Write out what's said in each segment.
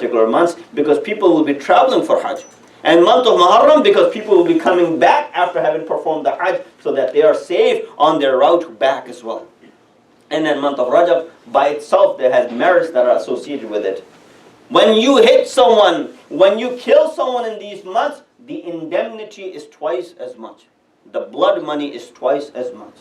particular months because people will be traveling for Hajj. And month of Muharram because people will be coming back after having performed the Hajj so that they are safe on their route back as well. And then month of Rajab by itself, there has merits that are associated with it. When you hit someone, when you kill someone in these months, the indemnity is twice as much. The blood money is twice as much.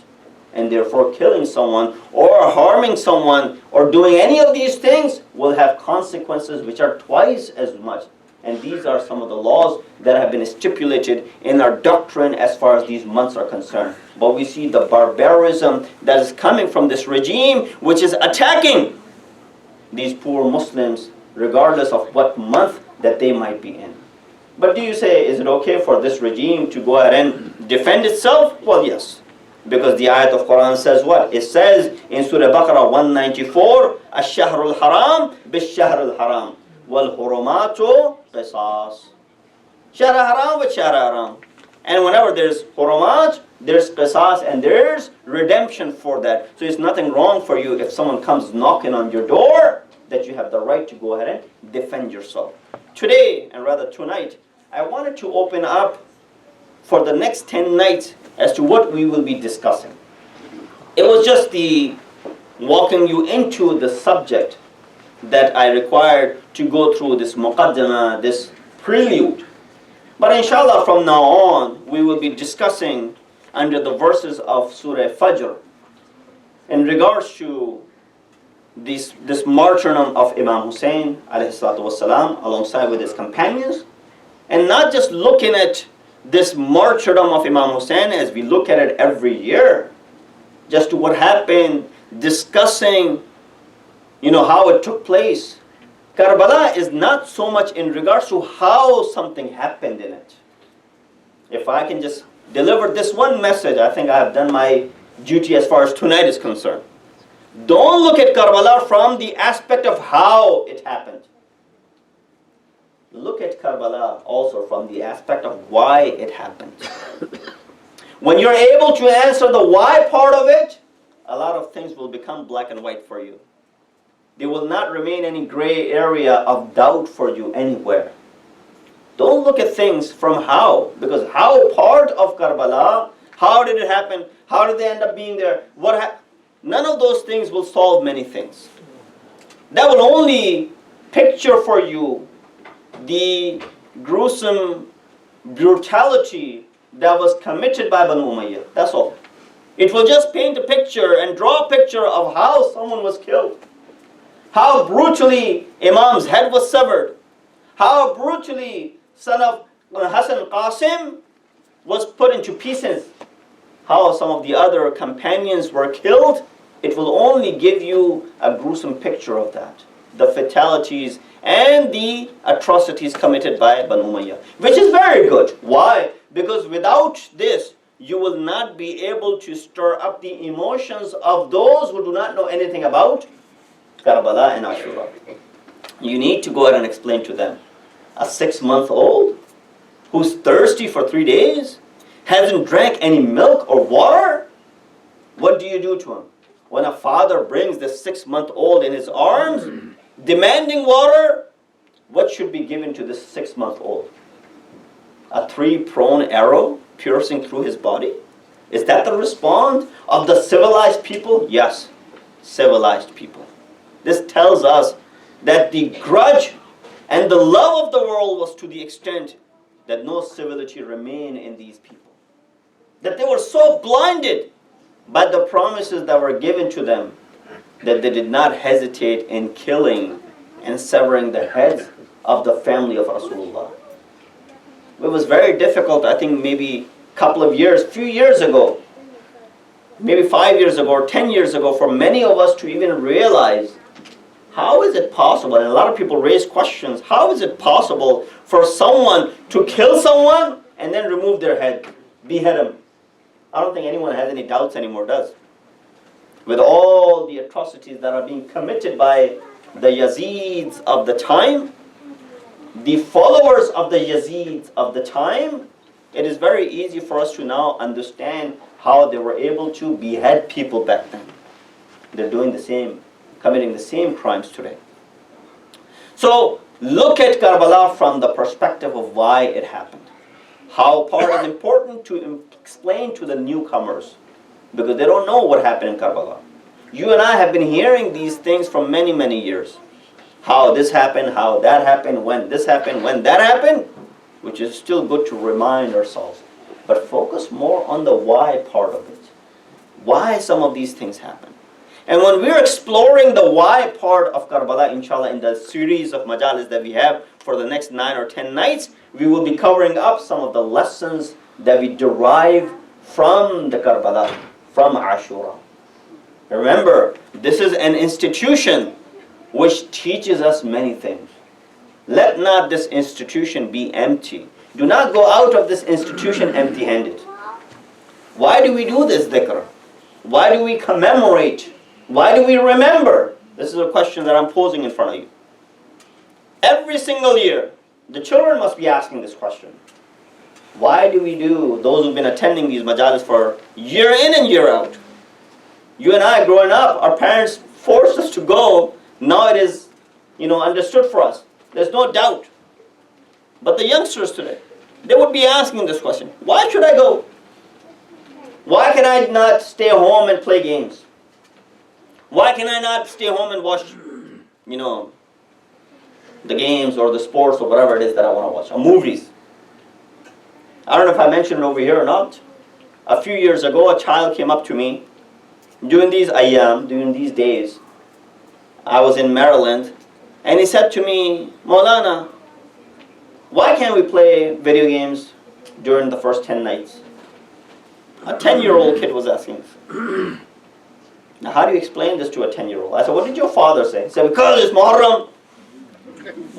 And therefore killing someone or harming someone or doing any of these things will have consequences which are twice as much. And these are some of the laws that have been stipulated in our doctrine as far as these months are concerned. But we see the barbarism that is coming from this regime which is attacking these poor Muslims regardless of what month that they might be in. But do you say, is it okay for this regime to go ahead and defend itself? Well, yes. Because the ayat of Quran says what? It says in Surah Baqarah 194, Ash-Shahrul Haram Bish-Shahrul Haram Wal Hurumatu Qisas. Shahr Haram with Shahr Haram. And whenever there's Hurumat, there's Qisas and there's redemption for that. So it's nothing wrong for you if someone comes knocking on your door that you have the right to go ahead and defend yourself. Today, and rather tonight, I wanted to open up for the next 10 nights as to what we will be discussing. It was just the walking you into the subject that I required to go through this muqaddimah, this prelude. But inshallah from now on, we will be discussing under the verses of Surah Fajr in regards to this martyrdom of Imam Hussein alayhi salatu wasalam alongside with his companions. And not just looking at this martyrdom of Imam Hussein as we look at it every year, just to what happened, discussing, how it took place. Karbala is not so much in regards to how something happened in it. If I can just deliver this one message, I think I have done my duty as far as tonight is concerned. Don't look at Karbala from the aspect of how it happened. Look at Karbala also from the aspect of why it happened. When you're able to answer the why part of it, a lot of things will become black and white for you. There will not remain any gray area of doubt for you anywhere. Don't look at things from how, because how part of Karbala, how did it happen, how did they end up being there, none of those things will solve many things. That will only picture for you the gruesome brutality that was committed by Banu Umayyah. That's all. It will just paint a picture and draw a picture of how someone was killed. How brutally Imam's head was severed. How brutally son of Hassan Qasim was put into pieces. How some of the other companions were killed. It will only give you a gruesome picture of that. The fatalities and the atrocities committed by Banu Umayyah. Which is very good. Why? Because without this, you will not be able to stir up the emotions of those who do not know anything about Karbala and Ashura. You need to go ahead and explain to them. A 6-month-old who's thirsty for 3 days, hasn't drank any milk or water, what do you do to him? When a father brings this 6-month-old in his arms, demanding water, what should be given to this 6-month-old? A 3-pronged arrow piercing through his body? Is that the response of the civilized people? Yes, civilized people. This tells us that the grudge and the love of the world was to the extent that no civility remained in these people. That they were so blinded by the promises that were given to them that they did not hesitate in killing and severing the heads of the family of Rasulullah. It was very difficult, I think maybe few years ago, maybe 5 years ago or 10 years ago, for many of us to even realize, how is it possible, and a lot of people raise questions, how is it possible for someone to kill someone and then remove their head, behead them? I don't think anyone has any doubts anymore, does? With all the atrocities that are being committed by the Yazids of the time, the followers of the Yazids of the time, it is very easy for us to now understand how they were able to behead people back then. They're doing the same, committing the same crimes today. So Look at Karbala from the perspective of why it happened. How part is important to explain to the newcomers, because they don't know what happened in Karbala. You and I have been hearing these things for many, many years. How this happened, how that happened, when this happened, when that happened, which is still good to remind ourselves. But focus more on the why part of it. Why some of these things happen. And when we're exploring the why part of Karbala, inshallah, in the series of majalis that we have for the next 9 or 10 nights, we will be covering up some of the lessons that we derive from the Karbala, from Ashura. Remember, this is an institution which teaches us many things. Let not this institution be empty. Do not go out of this institution empty-handed. Why do we do this dhikr? Why do we commemorate? Why do we remember? This is a question that I'm posing in front of you. Every single year, the children must be asking this question. Why do we do, those who've been attending these majalis for year in and year out? You and I, growing up, our parents forced us to go. Now it is, understood for us. There's no doubt. But the youngsters today, they would be asking this question. Why should I go? Why can I not stay home and play games? Why can I not stay home and watch, the games or the sports or whatever it is that I want to watch, or movies? I don't know if I mentioned it over here or not. A few years ago, a child came up to me during these ayyam, during these days. I was in Maryland, and he said to me, Maulana, why can't we play video games during the first 10 nights? A 10-year-old kid was asking this. Now, how do you explain this to a 10-year-old? I said, what did your father say? He said, because it's Muharram.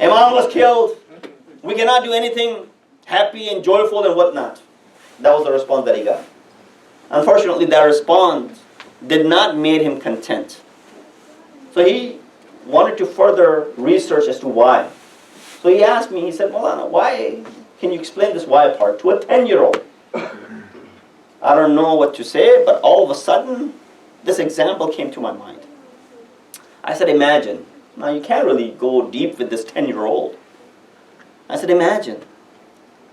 Imam was killed. We cannot do anything happy and joyful and whatnot. That was the response that he got. Unfortunately, that response did not make him content. So he wanted to further research as to why. So he asked me, he said, Maulana, why can you explain this why part to a 10-year-old? I don't know what to say, but all of a sudden, this example came to my mind. I said, imagine. Now, you can't really go deep with this 10-year-old. I said, imagine.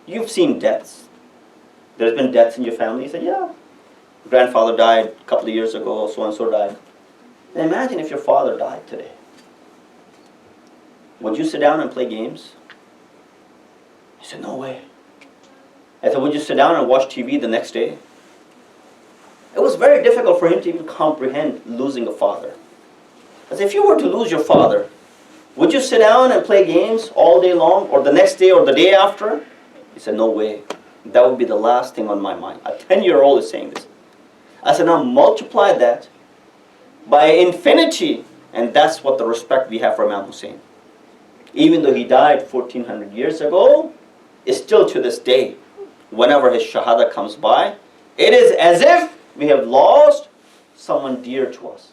You've seen deaths. There's been deaths in your family. He said, yeah. Grandfather died a couple of years ago, so-and-so died. And imagine if your father died today. Would you sit down and play games? He said, no way. I said, would you sit down and watch TV the next day? It was very difficult for him to even comprehend losing a father. I said, if you were to lose your father, would you sit down and play games all day long, or the next day, or the day after? He said, no way. That would be the last thing on my mind. A 10-year-old is saying this. I said, now multiply that by infinity, and that's what the respect we have for Imam Hussein. Even though he died 1400 years ago, it's still to this day, whenever his shahada comes by, it is as if we have lost someone dear to us.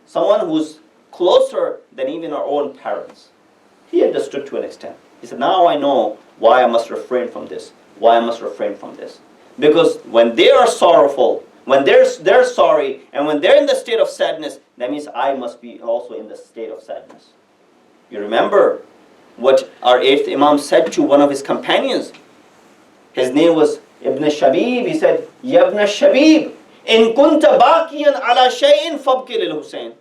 Someone who's closer than even our own parents. He understood to an extent. He said, now I know why I must refrain from this, why I must refrain from this. Because when they are sorrowful, when they're sorry, and when they're in the state of sadness, that means I must be also in the state of sadness. You remember what our 8th Imam said to one of his companions. His name was Ibn Shabib. He said, Ya Ibn Shabib, in kunta baqiyan ala shay'in fabki lil Hussein.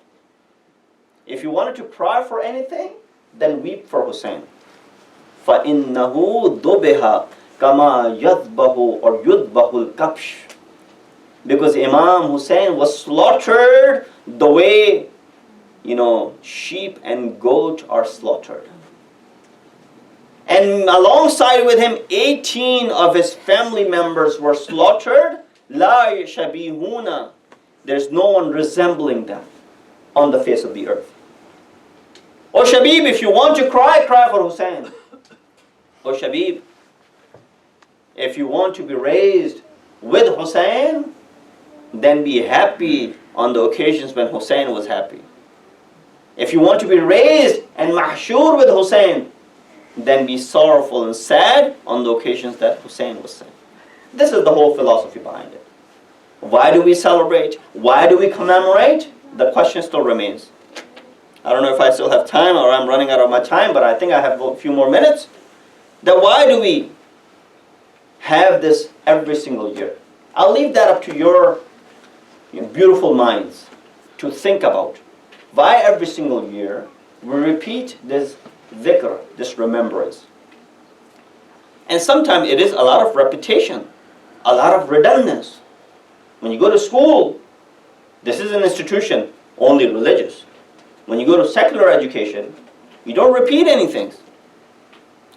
If you wanted to cry for anything, then weep for Hussein. فَإِنَّهُ ذُبِحَ كَمَا يَذْبَهُ or يُذْبَهُ الْكَبْشِ. Because Imam Hussein was slaughtered the way, sheep and goat are slaughtered. And alongside with him, 18 of his family members were slaughtered. La yashabihuna. There's no one resembling them on the face of the earth. Oh Shabib, if you want to cry, cry for Hussein. Oh Shabib, if you want to be raised with Hussein, then be happy on the occasions when Hussein was happy. If you want to be raised and mahshur with Hussein, then be sorrowful and sad on the occasions that Hussein was sad. This is the whole philosophy behind it. Why do we celebrate? Why do we commemorate? The question still remains. I don't know if I still have time or I'm running out of my time, but I think I have a few more minutes. That why do we have this every single year? I'll leave that up to your beautiful minds to think about. Why every single year we repeat this dhikr, this remembrance. And sometimes it is a lot of repetition, a lot of redundance. When you go to school, this is an institution only religious. When you go to secular education, you don't repeat anything.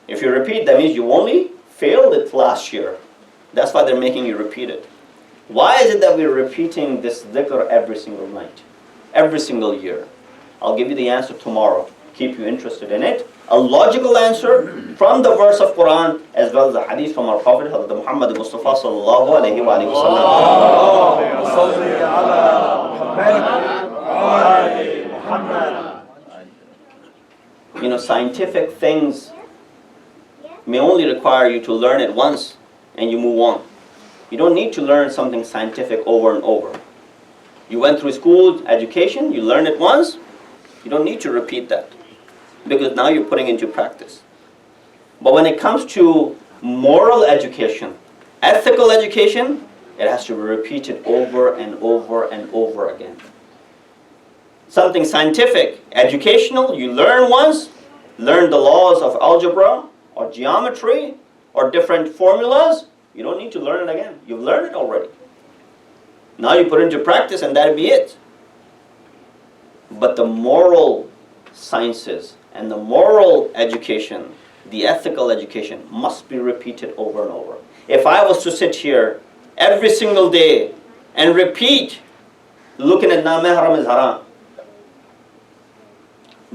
If you repeat, that means you only failed it last year. That's why they're making you repeat it. Why is it that we're repeating this dhikr every single night, every single year? I'll give you the answer tomorrow. Keep you interested in it. A logical answer from the verse of Quran as well as the hadith from our Prophet Muhammad Mustafa sallallahu alayhi wa sallam. Scientific things may only require you to learn it once and you move on. You don't need to learn something scientific over and over. You went through school education, you learned it once, you don't need to repeat that because now you're putting into practice. But when it comes to moral education, ethical education, it has to be repeated over and over and over again. Something scientific, educational, you learn once, learn the laws of algebra or geometry or different formulas, you don't need to learn it again. You've learned it already. Now you put it into practice and that'll be it. But the moral sciences and the moral education, the ethical education must be repeated over and over. If I was to sit here every single day and repeat, looking at Muharram is haram,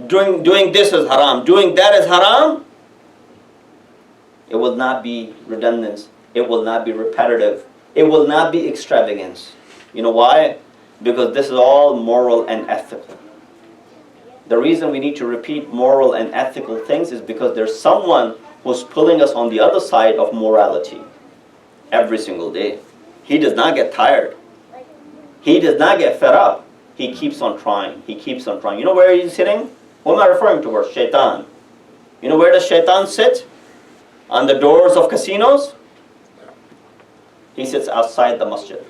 doing this is haram, doing that is haram, it will not be redundant, it will not be repetitive, it will not be extravagance. You know why? Because this is all moral and ethical. The reason we need to repeat moral and ethical things is because there's someone who's pulling us on the other side of morality every single day. He does not get tired. He does not get fed up. He keeps on trying. He keeps on trying. You know where he's sitting? Who am I referring to? Shaitan. You know where does Shaitan sit? On the doors of casinos? He sits outside the masjid.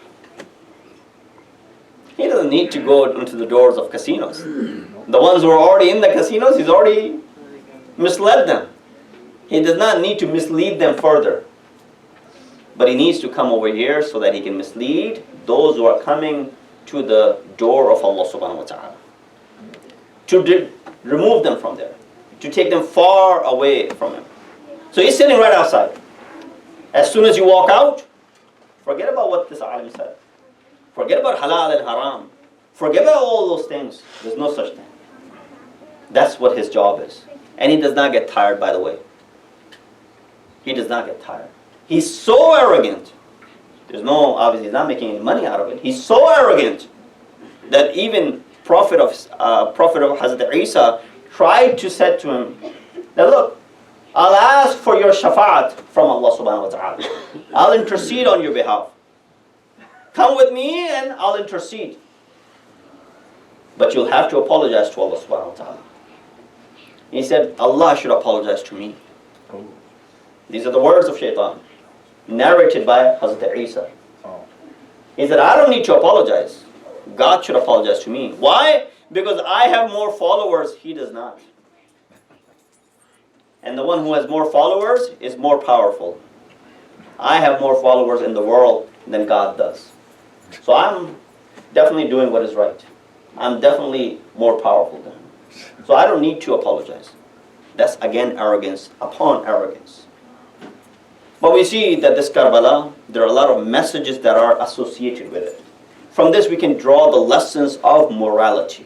He doesn't need to go into the doors of casinos. The ones who are already in the casinos, he's already misled them. He does not need to mislead them further. But he needs to come over here so that he can mislead those who are coming to the door of Allah subhanahu wa ta'ala. To remove them from there. To take them far away from him. So he's sitting right outside. As soon as you walk out, forget about what this alim said. Forget about halal and haram. Forget about all those things. There's no such thing. That's what his job is. And he does not get tired, by the way. He does not get tired. He's so arrogant. Obviously he's not making any money out of it. He's so arrogant that even Prophet of Hazrat Isa tried to say to him, now look, I'll ask for your shafa'at from Allah subhanahu wa ta'ala. I'll intercede on your behalf. Come with me and I'll intercede. But you'll have to apologize to Allah subhanahu wa ta'ala. He said, Allah should apologize to me. These are the words of Shaitan, narrated by Hazrat Isa. He said, I don't need to apologize. God should apologize to me. Why? Because I have more followers, he does not. And the one who has more followers is more powerful. I have more followers in the world than God does. So I'm definitely doing what is right. I'm definitely more powerful than him. So I don't need to apologize. That's again arrogance upon arrogance. But we see that this Karbala, there are a lot of messages that are associated with it. From this we can draw the lessons of morality.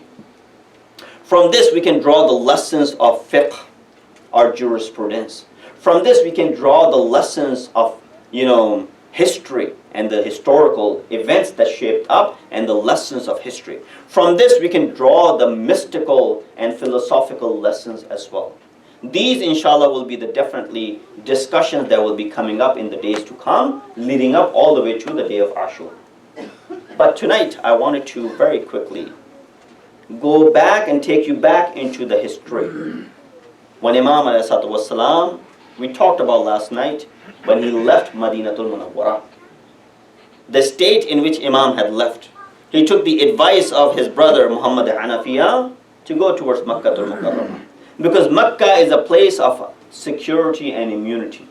From this we can draw the lessons of fiqh, our jurisprudence. From this we can draw the lessons of, history and the historical events that shaped up and the lessons of history. From this we can draw the mystical and philosophical lessons as well. These inshallah will be the definitely discussions that will be coming up in the days to come, leading up all the way to the day of Ashura. But tonight I wanted to very quickly go back and take you back into the history. When Imam ﷺ, we talked about last night, when he left Madinatul Munawwara, the state in which Imam had left, he took the advice of his brother Muhammad Hanafiya to go towards Makkah al-Mukarramah. Because Makkah is a place of security and immunity.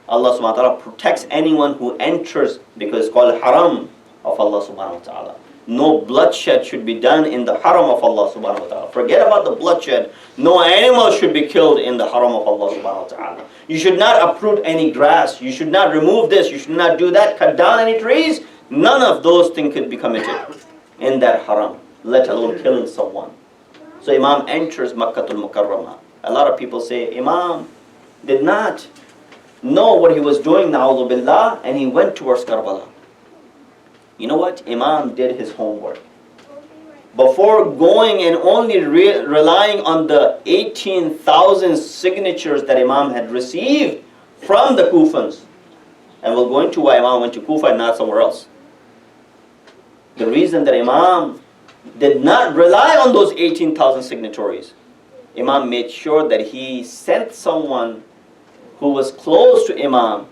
Allah subhanahu wa ta'ala protects anyone who enters, because it's called haram of Allah subhanahu wa ta'ala. No bloodshed should be done in the haram of Allah subhanahu wa ta'ala. Forget about the bloodshed. No animal should be killed in the haram of Allah subhanahu wa ta'ala. You should not uproot any grass. You should not remove this. You should not do that. Cut down any trees. None of those things could be committed in that haram, let alone killing someone. So Imam enters Makkah al-Mukarramah. A lot of people say Imam did not know what he was doing, na'udhu billah, and he went towards Karbala. You know what? Imam did his homework. Before going and only relying on the 18,000 signatures that Imam had received from the Kufans, and we'll go into why Imam went to Kufa and not somewhere else. The reason that Imam did not rely on those 18,000 signatories, Imam made sure that he sent someone who was close to Imam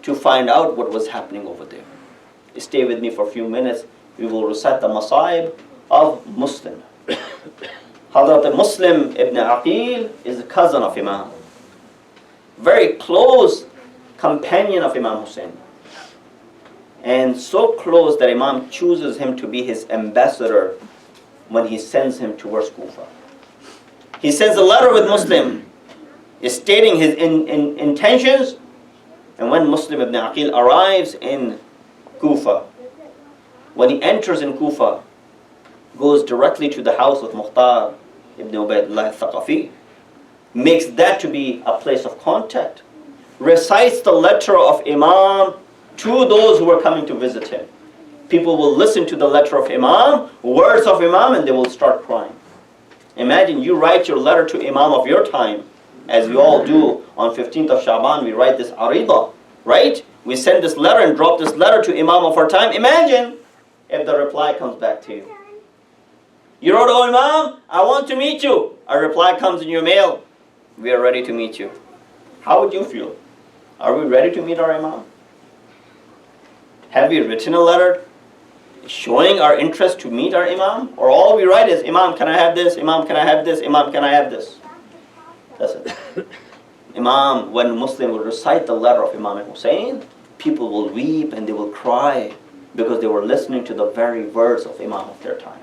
to find out what was happening over there. Stay with me for a few minutes. We will recite the Masaib of Muslim. Hazrat Muslim ibn Aqil is a cousin of Imam. Very close companion of Imam Hussein. And so close that Imam chooses him to be his ambassador when he sends him towards Kufa. He sends a letter with Muslim, stating his intentions. And when Muslim ibn Aqil arrives in Kufa, when he enters in Kufa, goes directly to the house of Mukhtar ibn Ubaydullah al-Thaqafi, makes that to be a place of contact, recites the letter of Imam to those who are coming to visit him. People will listen to the letter of Imam, words of Imam, and they will start crying. Imagine you write your letter to Imam of your time, as we all do on 15th of Shaban, we write this arida, right? We send this letter and drop this letter to Imam of our time. Imagine if the reply comes back to you. You wrote, "Oh Imam, I want to meet you." A reply comes in your mail, "We are ready to meet you." How would you feel? Are we ready to meet our Imam? Have we written a letter showing our interest to meet our Imam? Or all we write is, "Imam, can I have this? Imam, can I have this? Imam, can I have this?" That's it. Imam, when Muslim will recite the letter of Imam Hussein, people will weep and they will cry because they were listening to the very words of Imam of their time.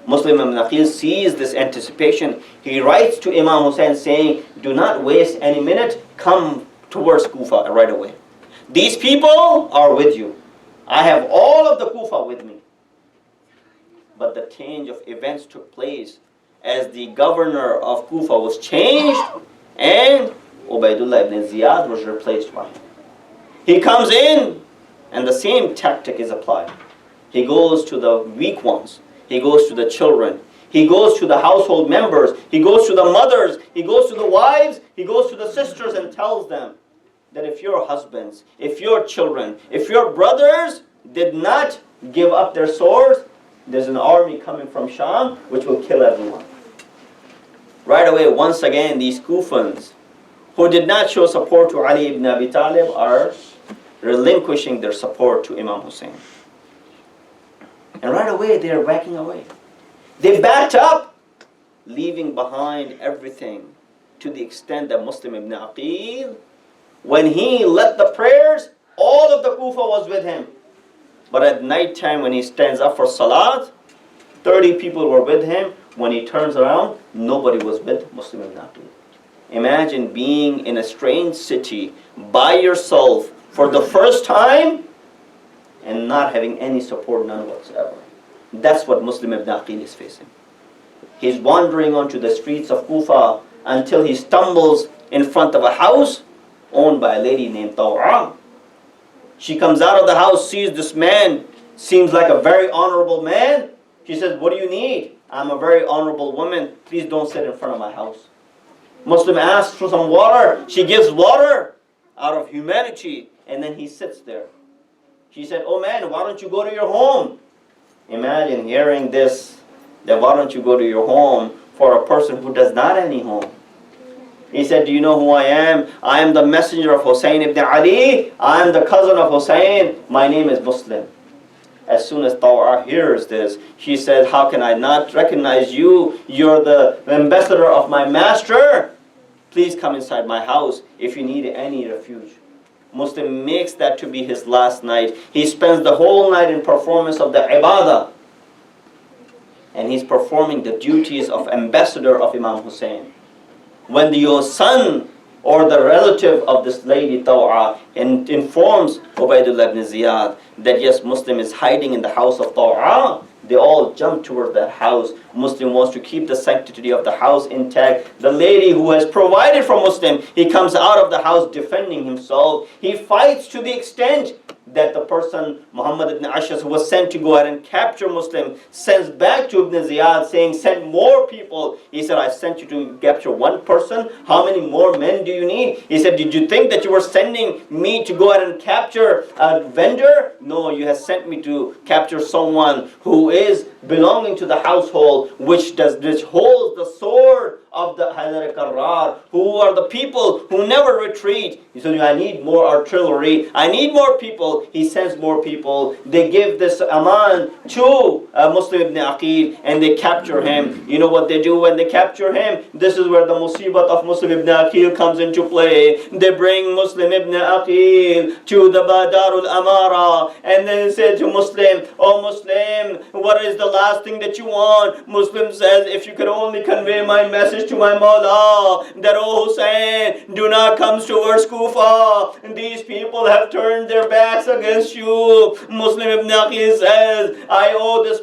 Muslim ibn Aqil sees this anticipation. He writes to Imam Hussein saying, "Do not waste any minute, come towards Kufa right away. These people are with you. I have all of the Kufa with me." But the change of events took place as the governor of Kufa was changed and Ubaydullah ibn Ziyad was replaced by him. He comes in and the same tactic is applied. He goes to the weak ones. He goes to the children. He goes to the household members. He goes to the mothers. He goes to the wives. He goes to the sisters and tells them that if your husbands, if your children, if your brothers did not give up their swords, there's an army coming from Sham which will kill everyone. Right away, once again, these Kufans who did not show support to Ali ibn Abi Talib are relinquishing their support to Imam Hussein. And right away, they are backing away. They backed up, leaving behind everything, to the extent that Muslim ibn Aqil, when he led the prayers, all of the Kufa was with him. But at night time, when he stands up for Salat, 30 people were with him. When he turns around, nobody was with Muslim ibn Aqil. Imagine being in a strange city by yourself for the first time and not having any support, none whatsoever. That's what Muslim ibn Aqil is facing. He's wandering onto the streets of Kufa until he stumbles in front of a house owned by a lady named Taw'a. She comes out of the house, sees this man, seems like a very honorable man. She says, "What do you need?" "I'm a very honorable woman. Please don't sit in front of my house." Muslim asks for some water. She gives water out of humanity, and then he sits there. She said, "Oh man, why don't you go to your home?" Imagine hearing this Then why don't you go to your home for a person who does not have any home? He said, do you know who I am? I am the messenger of Hussein ibn Ali. I am the cousin of Hussein. My name is Muslim. As soon as Taw'a hears this, she says, how can I not recognize you? You're the ambassador of my master. Please come inside my house if you need any refuge. Muslim makes that to be his last night. He spends the whole night in performance of the ibadah. And he's performing the duties of ambassador of Imam Hussein. When your son or the relative of this lady Taw'a informs Ubaidullah ibn Ziyad that yes, Muslim is hiding in the house of Taw'a, they all jump towards that house. Muslim wants to keep the sanctity of the house intact. The lady who has provided for Muslim, he comes out of the house defending himself. He fights to the extent that the person, Muhammad ibn Ashas, who was sent to go ahead and capture Muslim, sends back to Ibn Ziyad saying, send more people. He said, I sent you to capture one person. How many more men do you need? He said, did you think that you were sending me to go ahead and capture a vendor? No, you have sent me to capture someone who is belonging to the household which holds the sword of the Haydar Karrar, who are the people who never retreat. He said, I need more artillery, I need more people. He sends more people. They give this aman to Muslim ibn Aqil and they capture him. You know what they do when they capture him? This is where the musibat of Muslim ibn Aqil comes into play. They bring Muslim ibn Aqil to the Badarul Amara and then say to Muslim, oh Muslim, what is the last thing that you want? Muslim says, if you could only convey my message to my Mawla, that oh Hussein, do not come towards Kufa. These people have turned their backs against you. Muslim ibn Aqil says, I owe this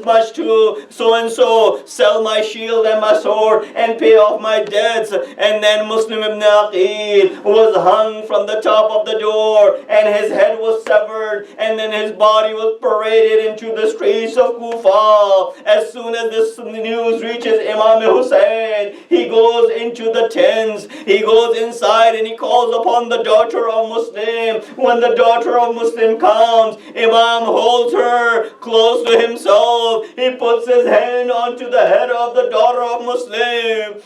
much to so and so. Sell my shield and my sword and pay off my debts. And then Muslim ibn Aqil was hung from the top of the door and his head was severed and then his body was paraded into the streets of Kufa. As soon as this news reaches Imam Hussein, he goes into the tents, he goes inside and he calls upon the daughter of Muslim. When the daughter of Muslim comes, Imam holds her close to himself. He puts his hand onto the head of the daughter of Muslim.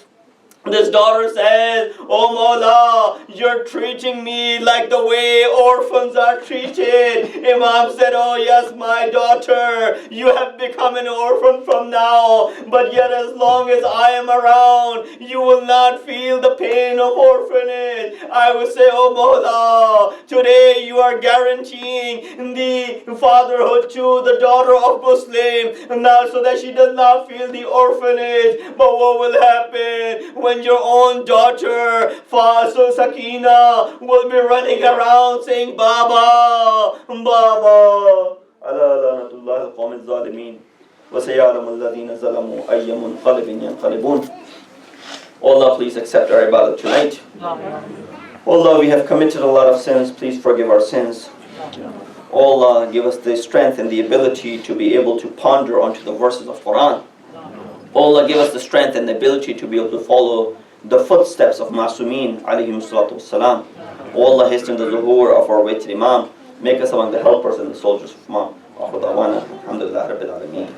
This daughter says, oh Mawla, you're treating me like the way orphans are treated. Imam said, oh yes, my daughter, you have become an orphan from now, but yet as long as I am around, you will not feel the pain of orphanage. I will say, oh Mawla, today you are guaranteeing the fatherhood to the daughter of Muslim, now so that she does not feel the orphanage. But what will happen when your own daughter, Faso Sakina, will be running around saying, Baba, Baba. Ala lanatullah al-qawm al-zalimin. Wa sayalamu alladhina zalamu ayya munqalibin yanqalibun. Oh Allah, please accept our ibadah tonight. Oh Allah, we have committed a lot of sins. Please forgive our sins. Oh Allah, give us the strength and the ability to be able to ponder onto the verses of Quran. Oh Allah, give us the strength and the ability to be able to follow the footsteps of Masumeen alayhim salatu wassalam. Oh Allah, hasten the zuhur of our weighted Imam. Make us among the helpers and the soldiers of Imam. Alhamdulillah Rabbil Alameen.